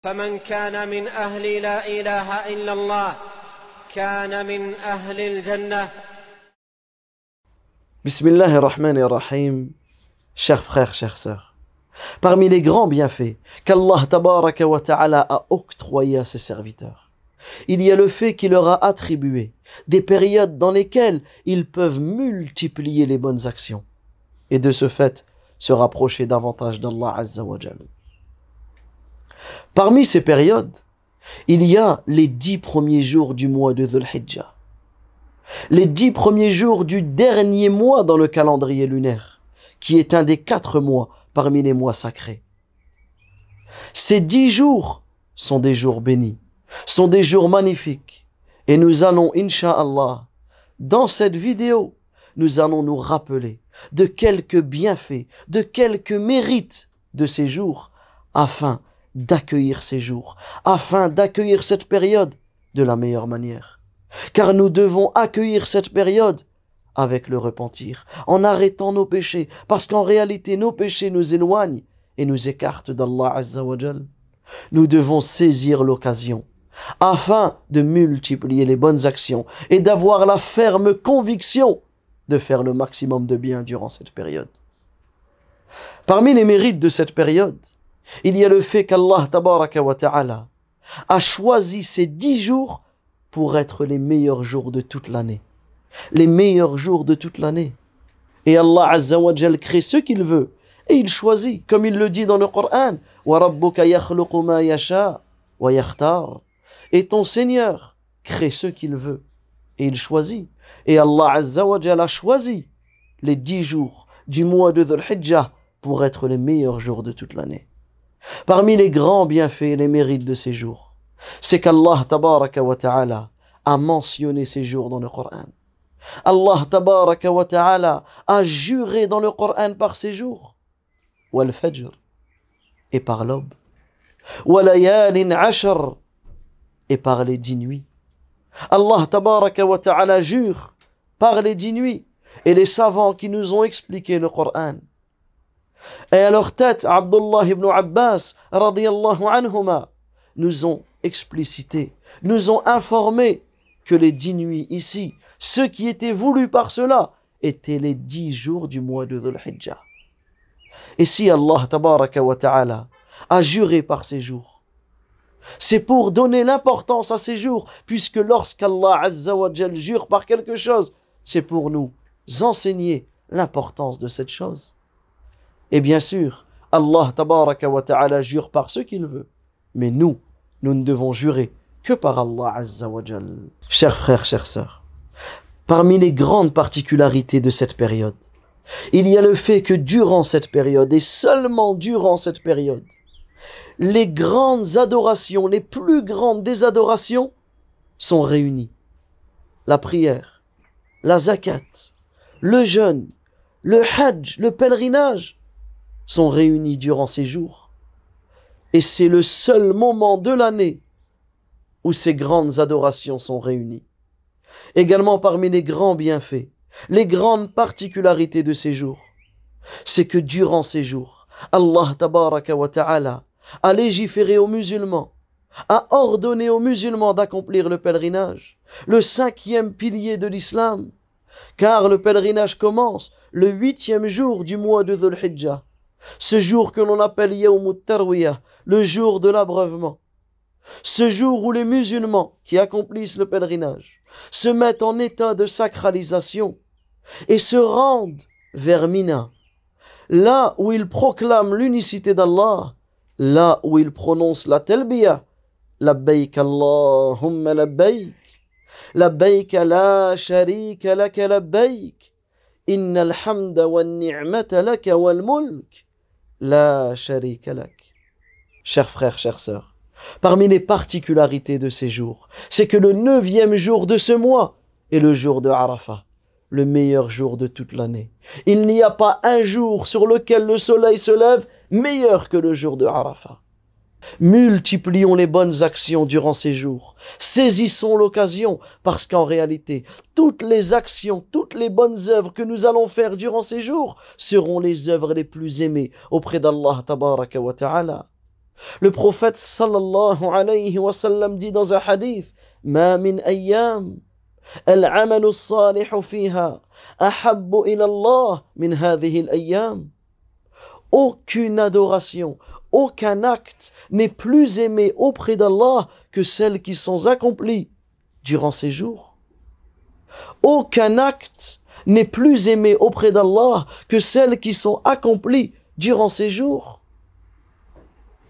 فمن كان من أهل لا إله إلا الله كان من أهل الجنة. Bismillahirrahmanirrahim. Chers frères, chères sœurs, parmi les grands bienfaits qu'Allah tabaraka wa ta'ala a octroyés à ses serviteurs, il y a le fait qu'il leur a attribué des périodes dans lesquelles ils peuvent multiplier les bonnes actions et de ce fait se rapprocher davantage d'Allah Azza wa Jal. Parmi ces périodes, il y a les 10 premiers jours du mois de Dhul Hijjah, les 10 premiers jours du dernier mois dans le calendrier lunaire, qui est un des 4 mois parmi les mois sacrés. Ces 10 jours sont des jours bénis, sont des jours magnifiques, et nous allons, Inch'Allah, dans cette vidéo, nous allons nous rappeler de quelques bienfaits, de quelques mérites de ces jours, afin d'accueillir ces jours, afin d'accueillir cette période de la meilleure manière. Car nous devons accueillir cette période avec le repentir, en arrêtant nos péchés, parce qu'en réalité nos péchés nous éloignent et nous écartent d'Allah Azza wa Jal. Nous devons saisir l'occasion afin de multiplier les bonnes actions et d'avoir la ferme conviction de faire le maximum de bien durant cette période. Parmi les mérites de cette période, il y a le fait qu'Allah tabaraka wa ta'ala a choisi ces 10 jours pour être les meilleurs jours de toute l'année. Les meilleurs jours de toute l'année. Et Allah Azza wa Jal crée ce qu'il veut. Et il choisit, comme il le dit dans le Coran, وَرَبُّكَ يَخْلُقُ مَا يَشَاءُ وَيَخْتَارُ. Et ton Seigneur crée ce qu'il veut. Et il choisit. Et Allah Azza wa Jal a choisi les 10 jours du mois de Dhul Hijjah pour être les meilleurs jours de toute l'année. Parmi les grands bienfaits et les mérites de ces jours, c'est qu'Allah tabaraka wa ta'ala a mentionné ces jours dans le Coran. Allah tabaraka wa ta'ala a juré dans le Coran par ces jours. Wal fajr, et par l'aube. Wa layalin ashar, et par les 10 nuits. Allah tabaraka wa ta'ala jure par les 10 nuits. Et les savants qui nous ont expliqué le Coran, et à leur tête, Abdullah ibn Abbas, radiyallahu anhuma, nous ont explicité, nous ont informé que les 10 nuits ici, ceux qui étaient voulus par cela, étaient les 10 jours du mois de Dhul Hijjah. Et si Allah tabaraka wa ta'ala a juré par ces jours, c'est pour donner l'importance à ces jours, puisque lorsqu'Allah Azza wa Jal jure par quelque chose, c'est pour nous enseigner l'importance de cette chose. Et bien sûr, Allah tabaraka wa ta'ala jure par ce qu'il veut. Mais nous ne devons jurer que par Allah Azza wa Jal. Chers frères, chères sœurs, parmi les grandes particularités de cette période, il y a le fait que durant cette période, et seulement durant cette période, les grandes adorations, les plus grandes des adorations, sont réunies. La prière, la zakat, le jeûne, le hajj, le pèlerinage, sont réunis durant ces jours. Et c'est le seul moment de l'année où ces grandes adorations sont réunies. Également parmi les grands bienfaits, les grandes particularités de ces jours, c'est que durant ces jours, Allah tabaraka wa ta'ala a légiféré aux musulmans, a ordonné aux musulmans d'accomplir le pèlerinage, le 5e pilier de l'islam, car le pèlerinage commence le 8e jour du mois de Dhul Hijjah. Ce jour que l'on appelle Yawm al-Tarwiyah, le jour de l'abreuvement. Ce jour où les musulmans qui accomplissent le pèlerinage se mettent en état de sacralisation et se rendent vers Mina, là où ils proclament l'unicité d'Allah, là où ils prononcent la talbiyah, labbayk Allahumma labbayk, labbayk la sharika laka labbayk, innal hamda wan ni'mata laka wal mulk, la sharika lak. Chers frères, chères sœurs, parmi les particularités de ces jours, c'est que le 9e jour de ce mois est le jour de Arafat, le meilleur jour de toute l'année. Il n'y a pas un jour sur lequel le soleil se lève meilleur que le jour de Arafat. Multiplions les bonnes actions durant ces jours. Saisissons l'occasion, parce qu'en réalité, toutes les actions, toutes les bonnes œuvres que nous allons faire durant ces jours seront les œuvres les plus aimées auprès d'Allah tabaraka wa ta'ala. Le prophète sallallahu alayhi wa sallam dit dans un hadith: Ma min ayyam al-amal as-salih fiha ahabbu ila Allah min hadhihi al-ayyam. Aucune adoration, aucun acte n'est plus aimé auprès d'Allah que celles qui sont accomplies durant ces jours. Aucun acte n'est plus aimé auprès d'Allah que celles qui sont accomplies durant ces jours.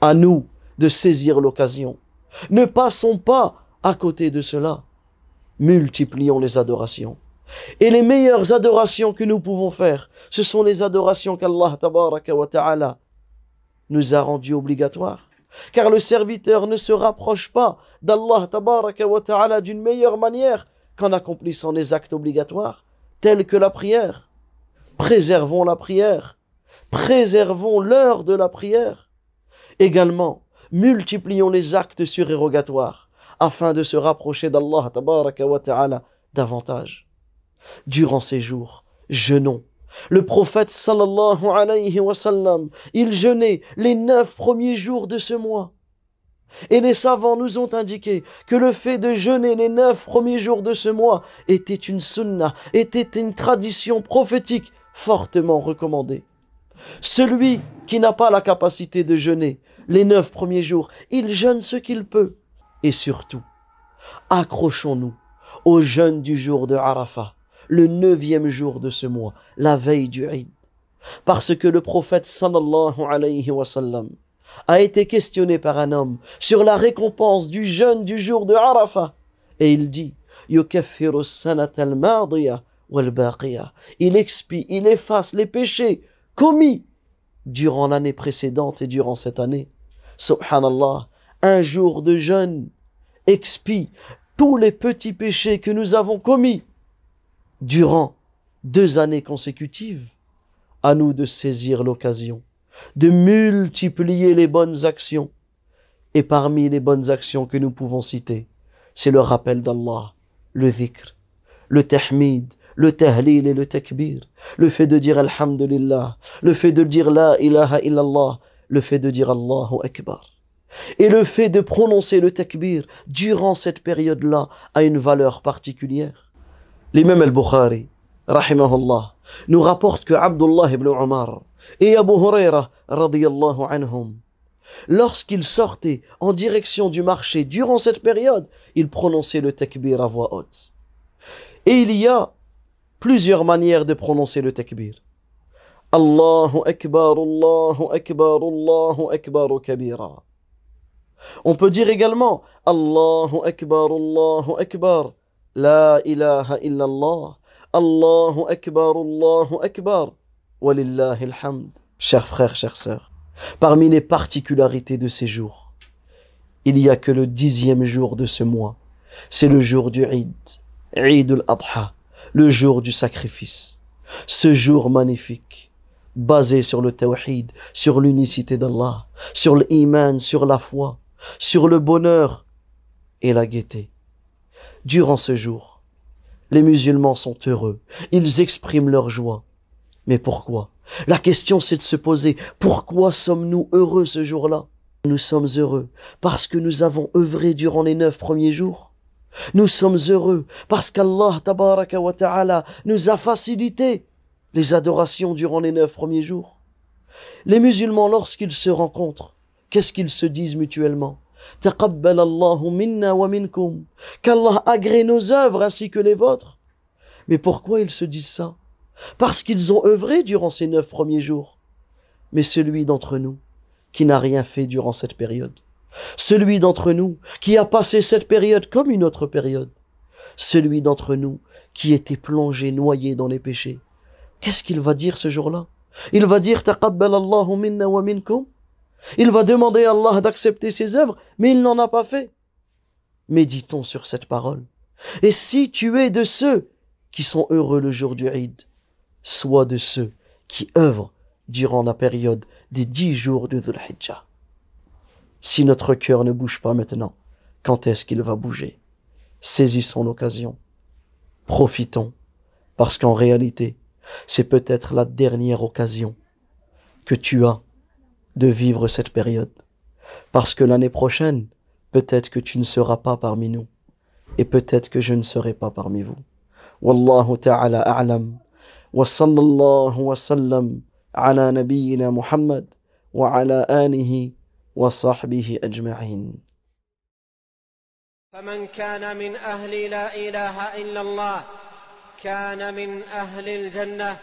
À nous de saisir l'occasion. Ne passons pas à côté de cela. Multiplions les adorations. Et les meilleures adorations que nous pouvons faire, ce sont les adorations qu'Allah tabaraka wa ta'ala nous a rendues obligatoires. Car le serviteur ne se rapproche pas d'Allah tabaraka wa ta'ala d'une meilleure manière qu'en accomplissant les actes obligatoires, tels que la prière. Préservons la prière. Préservons l'heure de la prière. Également, multiplions les actes surérogatoires afin de se rapprocher d'Allah tabaraka wa ta'ala davantage. Durant ces jours, jeûnons. Le prophète sallallahu alayhi wa sallam, il jeûnait les 9 premiers jours de ce mois. Et les savants nous ont indiqué que le fait de jeûner les 9 premiers jours de ce mois était une sunnah, était une tradition prophétique fortement recommandée. Celui qui n'a pas la capacité de jeûner les 9 premiers jours, il jeûne ce qu'il peut. Et surtout, accrochons-nous au jeûne du jour de Arafat, le 9e jour de ce mois, la veille du Eid. Parce que le prophète sallallahu alayhi wa sallam a été questionné par un homme sur la récompense du jeûne du jour de Arafat. Et il dit, yukaffiru as-sanata al-madiya wal-baqiya. Il expie, il efface les péchés commis durant l'année précédente et durant cette année. Subhanallah, un jour de jeûne expie tous les petits péchés que nous avons commis durant 2 années consécutives. À nous de saisir l'occasion, de multiplier les bonnes actions. Et parmi les bonnes actions que nous pouvons citer, c'est le rappel d'Allah, le dhikr, le tahmid, le tahlil et le takbir, le fait de dire alhamdulillah, le fait de dire la ilaha illallah, le fait de dire Allahu Akbar. Et le fait de prononcer le takbir durant cette période-là a une valeur particulière. L'imam al-Bukhari, rahimahullah, nous rapporte que Abdullah ibn Umar et Abu Huraira, radiyallahu anhum, lorsqu'ils sortaient en direction du marché durant cette période, ils prononçaient le takbir à voix haute. Et il y a plusieurs manières de prononcer le takbir. Allahu Akbar, Allahu Akbar, Allahu Akbar kabira. On peut dire également Allahu Akbar, la ilaha illallah, Allahu Akbar, walillahi alhamd. Chers frères, chères sœurs, parmi les particularités de ces jours, il n'y a que le 10e jour de ce mois. C'est le jour du Eid, Eid al-Adha, le jour du sacrifice. Ce jour magnifique, basé sur le tawhid, sur l'unicité d'Allah, sur l'iman, sur la foi, sur le bonheur et la gaieté. Durant ce jour, les musulmans sont heureux, ils expriment leur joie. Mais pourquoi? La question c'est de se poser, pourquoi sommes-nous heureux ce jour-là? Nous sommes heureux parce que nous avons œuvré durant les 9 premiers jours. Nous sommes heureux parce qu'Allah tabaraka wa ta'ala nous a facilité les adorations durant les 9 premiers jours. Les musulmans, lorsqu'ils se rencontrent, qu'est-ce qu'ils se disent mutuellement? Taqabbal Allahu minna wa minkum. Qu'Allah agrée nos œuvres ainsi que les vôtres. Mais pourquoi ils se disent ça? Parce qu'ils ont œuvré durant ces 9 premiers jours. Mais celui d'entre nous qui n'a rien fait durant cette période, celui d'entre nous qui a passé cette période comme une autre période, celui d'entre nous qui était plongé, noyé dans les péchés, qu'est-ce qu'il va dire ce jour-là? Il va dire Taqabbal Allahu minna wa minkum. Il va demander à Allah d'accepter ses œuvres, mais il n'en a pas fait. Méditons sur cette parole. Et si tu es de ceux qui sont heureux le jour du Eid, sois de ceux qui œuvrent durant la période des 10 jours de Dhul Hijjah. Si notre cœur ne bouge pas maintenant, quand est-ce qu'il va bouger? Saisissons l'occasion. Profitons, parce qu'en réalité, c'est peut-être la dernière occasion que tu as de vivre cette période. Parce que l'année prochaine, peut-être que tu ne seras pas parmi nous. Et peut-être que je ne serai pas parmi vous. Wallahu ta'ala a'lam. Wa sallallahu wa sallam ala nabiyyina Muhammad wa ala alihi wa sahbihi ajma'in. فمن كان من أهل لا إله إلا الله كان من أهل الجنة